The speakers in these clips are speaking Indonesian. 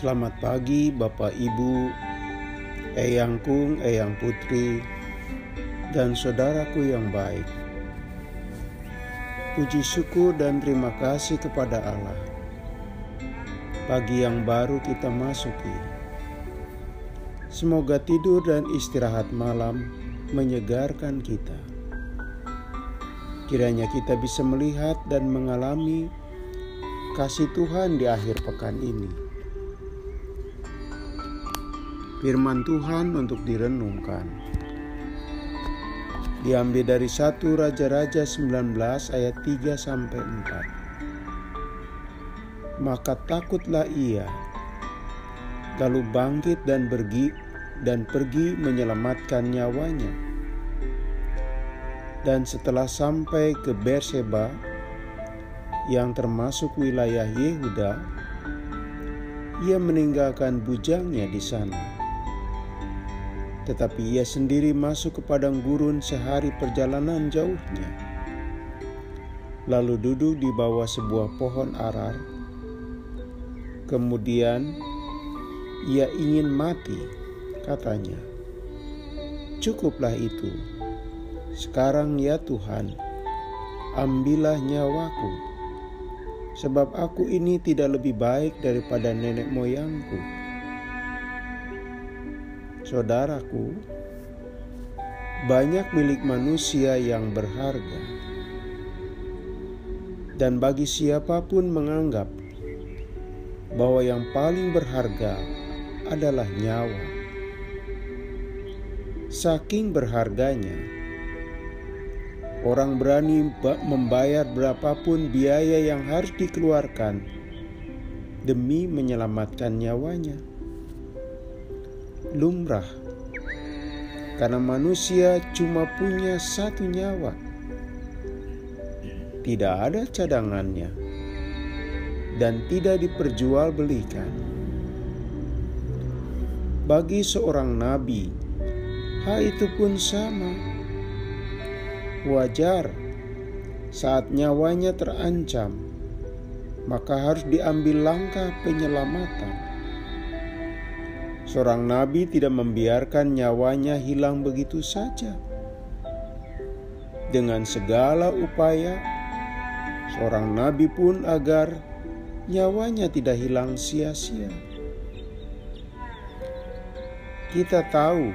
Selamat pagi Bapak Ibu, Eyangku, Eyang Putri, dan saudaraku yang baik. Puji syukur dan terima kasih kepada Allah. Pagi yang baru kita masuki. Semoga tidur dan istirahat malam menyegarkan kita. Kiranya kita bisa melihat dan mengalami kasih Tuhan di akhir pekan ini. Firman Tuhan untuk direnungkan diambil dari 1 Raja-Raja 19 ayat 3-4. Maka takutlah ia, lalu bangkit dan pergi menyelamatkan nyawanya. Dan setelah sampai ke Berseba yang termasuk wilayah Yehuda, ia meninggalkan bujangnya di sana. Tetapi ia sendiri masuk ke padang gurun sehari perjalanan jauhnya. Lalu duduk di bawah sebuah pohon arar. Kemudian ia ingin mati, katanya. Cukuplah itu. Sekarang ya Tuhan, ambillah nyawaku, sebab aku ini tidak lebih baik daripada nenek moyangku. Saudaraku, banyak milik manusia yang berharga, dan bagi siapapun menganggap bahwa yang paling berharga adalah nyawa. Saking berharganya, orang berani membayar berapapun biaya yang harus dikeluarkan demi menyelamatkan nyawanya. Lumrah, karena manusia cuma punya satu nyawa. Tidak ada cadangannya dan tidak diperjualbelikan. Bagi seorang nabi, hal itu pun sama. Wajar saat nyawanya terancam, maka harus diambil langkah penyelamatan. Seorang nabi tidak membiarkan nyawanya hilang begitu saja. Dengan segala upaya, seorang nabi pun agar nyawanya tidak hilang sia-sia. Kita tahu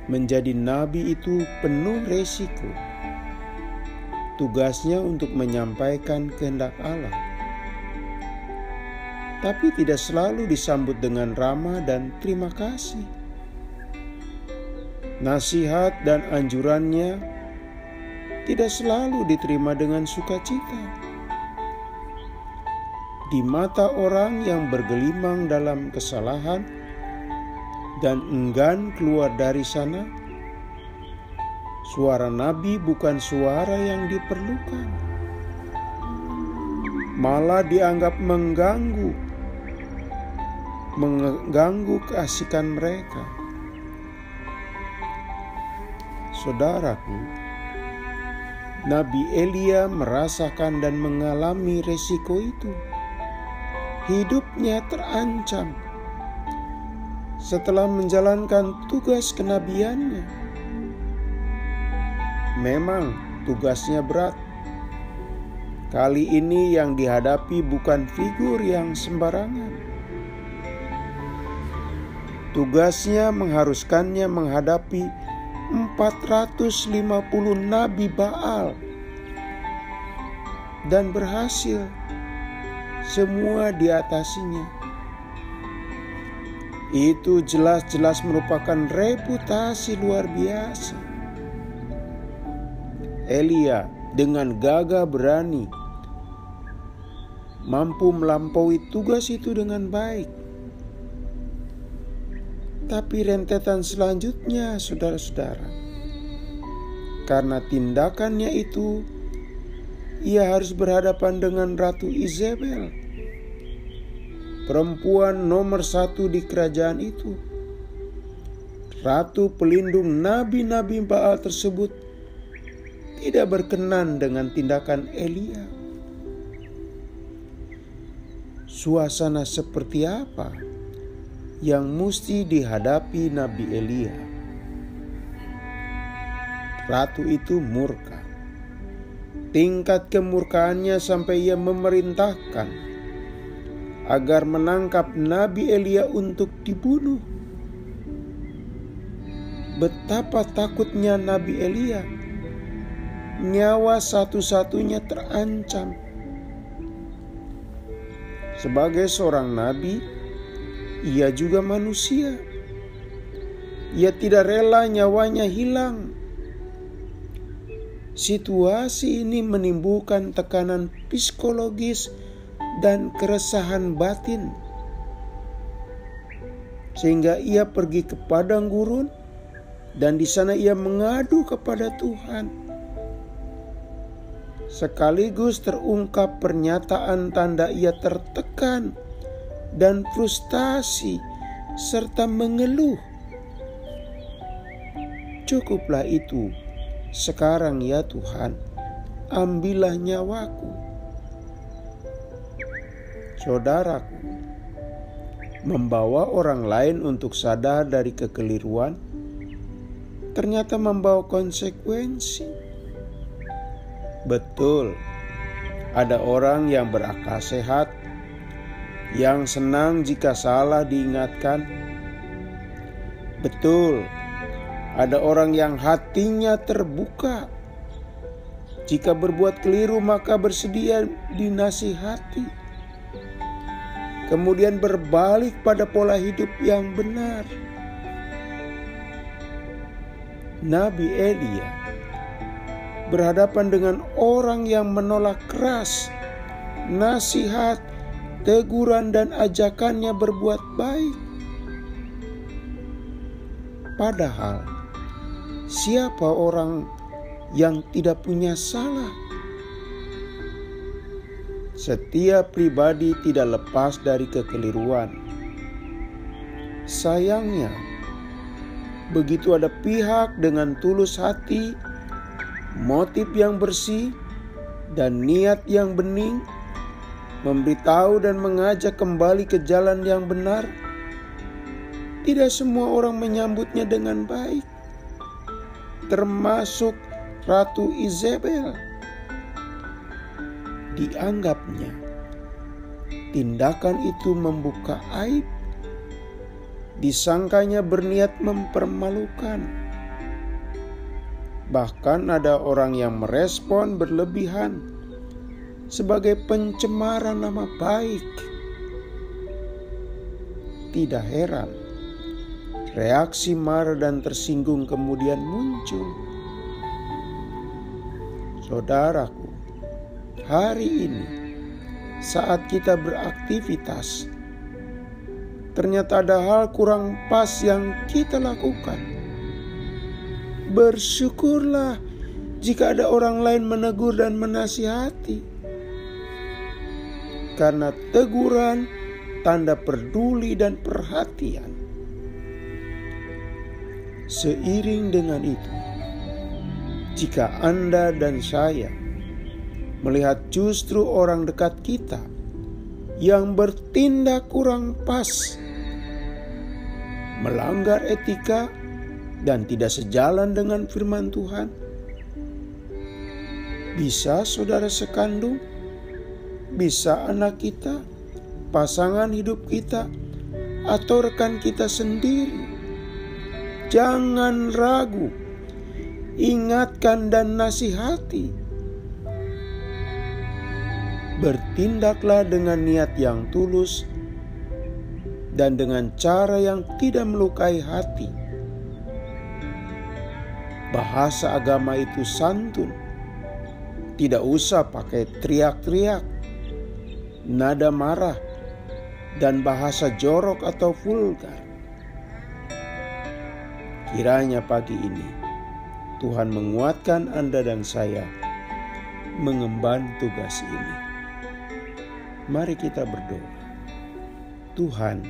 menjadi nabi itu penuh resiko. Tugasnya untuk menyampaikan kehendak Allah, tapi tidak selalu disambut dengan ramah dan terima kasih. Nasihat dan anjurannya tidak selalu diterima dengan sukacita. Di mata orang yang bergelimang dalam kesalahan dan enggan keluar dari sana, suara nabi bukan suara yang diperlukan, malah dianggap mengganggu keasikan mereka. Saudaraku, Nabi Elia merasakan dan mengalami resiko itu. Hidupnya terancam setelah menjalankan tugas kenabiannya. Memang tugasnya berat. Kali ini yang dihadapi bukan figur yang sembarangan. Tugasnya mengharuskannya menghadapi 450 nabi Baal. Dan berhasil. Semua diatasinya. Itu jelas-jelas merupakan reputasi luar biasa. Elia dengan gagah berani mampu melampaui tugas itu dengan baik. Tapi rentetan selanjutnya, saudara-saudara, karena tindakannya itu, ia harus berhadapan dengan Ratu Izebel, perempuan nomor 1 di kerajaan itu. Ratu pelindung nabi-nabi Baal tersebut tidak berkenan dengan tindakan Elia. suasana seperti apa yang mesti dihadapi Nabi Elia. Ratu itu murka. Tingkat kemurkaannya sampai ia memerintahkan agar menangkap Nabi Elia untuk dibunuh. Betapa takutnya Nabi Elia. Nyawa satu-satunya terancam. Sebagai seorang nabi, ia juga manusia. Ia tidak rela nyawanya hilang. Situasi ini menimbulkan tekanan psikologis dan keresahan batin, sehingga ia pergi ke padang gurun dan di sana ia mengadu kepada Tuhan. Sekaligus terungkap pernyataan tanda ia tertekan dan frustasi serta mengeluh. Cukuplah itu. Sekarang ya Tuhan, ambillah nyawaku. Saudaraku, membawa orang lain untuk sadar dari kekeliruan ternyata membawa konsekuensi. Betul, ada orang yang berakal sehat, yang senang jika salah diingatkan. Betul, ada orang yang hatinya terbuka. Jika berbuat keliru maka bersedia dinasihati. Kemudian berbalik pada pola hidup yang benar. Nabi Elia berhadapan dengan orang yang menolak keras nasihat, teguran dan ajakannya berbuat baik. Padahal siapa orang yang tidak punya salah? Setiap pribadi tidak lepas dari kekeliruan. Sayangnya, begitu ada pihak dengan tulus hati, motif yang bersih, dan niat yang bening, memberitahu dan mengajak kembali ke jalan yang benar, tidak semua orang menyambutnya dengan baik, termasuk Ratu Izebel. Dianggapnya tindakan itu membuka aib, disangkanya berniat mempermalukan. Bahkan ada orang yang merespon berlebihan sebagai pencemaran nama baik. Tidak heran reaksi marah dan tersinggung kemudian muncul. Saudaraku, hari ini saat kita beraktivitas, ternyata ada hal kurang pas yang kita lakukan. Bersyukurlah jika ada orang lain menegur dan menasihati. Karena teguran tanda peduli dan perhatian. Seiring dengan itu, jika Anda dan saya melihat justru orang dekat kita yang bertindak kurang pas, melanggar etika, dan tidak sejalan dengan firman Tuhan, bisa saudara sekandung, bisa anak kita, pasangan hidup kita, atau rekan kita sendiri, jangan ragu, ingatkan dan nasihati. Bertindaklah dengan niat yang tulus dan dengan cara yang tidak melukai hati. Bahasa agama itu santun. Tidak usah pakai teriak-teriak, nada marah, dan bahasa jorok atau vulgar. Kiranya pagi ini Tuhan menguatkan Anda dan saya mengemban tugas ini. Mari kita berdoa. Tuhan,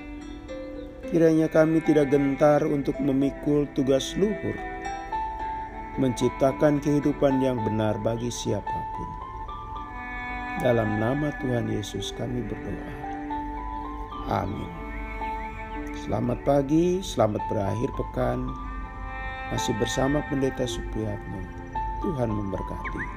kiranya kami tidak gentar untuk memikul tugas luhur, menciptakan kehidupan yang benar bagi siapapun. Dalam nama Tuhan Yesus kami berdoa. Amin. Selamat pagi, selamat berakhir pekan. Masih bersama Pendeta Supriyatno. Tuhan memberkati.